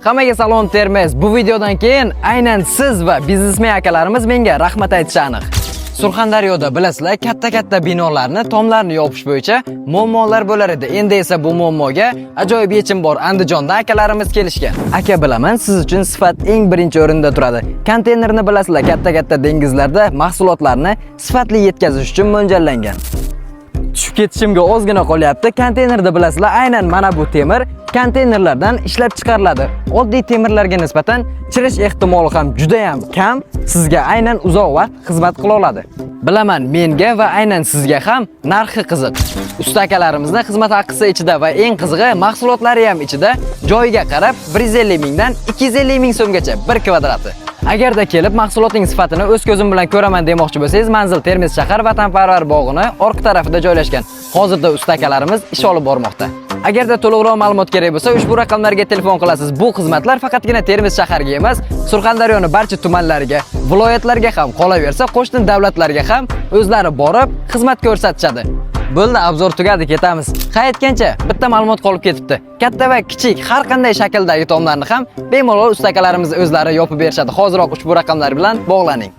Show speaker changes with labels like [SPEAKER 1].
[SPEAKER 1] Hammaga salom Termiz. Bu videodan keyin aynan siz va biznesmen akalarimiz menga rahmat aytishi aniq. Surxondaryoda bilasizlar, katta binolarni, tomlarni yopish bo'yicha muammolar bo'lar edi. Endi esa bu muammoga ajoyib yechim bor. Andijonda akalarimiz kelishgan. Aka, bilaman, siz uchun sifat eng birinchi o'rinda turadi. Konteynerni bilasizlar, katta mahsulotlarni sifatli sifatli yetkazish uchun mo'ljallangan. Tushib ketishimga ozgina qolyapti. Konteynerda bilasizlar, aynan mana bu temir konteynerlardan ishlab chiqariladi. Oddiy temirlarga nisbatan chirish ehtimoli ham juda ham kam, sizga aynan uzoq vaqt xizmat qila oladi. Bilaman, menga va aynan sizga ham narxi qiziq. Usta akalarimizni xizmat haqisi ichida va eng qizig'i mahsulotlari ham ichida joyiga qarab 150 mingdan 250 ming so'mgacha 1 kvadrati. Agarda kelib mahsulotning sifatini o'z ko'zim bilan ko'raman demoqchi bo'lsangiz, manzil Termiz shahar Vatanparvar bog'ining orqa tarafida joylashgan. Hozirda usta akalarimiz ish olib bormoqda. Agarda to'liqroq ma'lumot kerak bo'lsa, ushbu raqamlarga telefon qilasiz. Bu xizmatlar faqatgina Termiz shaharga emas, Surxondaryoning barcha tumanlariga, viloyatlarga ham, qolaversa qo'shni davlatlarga ham o'zlari borib xizmat ko'rsatishadi. Bo'ldi, obzor tugadi, ketamiz. Qaytgancha bitta ma'lumot qolib ketibdi. Katta va kichik har qanday shakldagi tomlarni ham bemalol usta akalarimiz o'zlari yopib berishadi. Hoziroq ushbu raqamlar bilan bog'laning.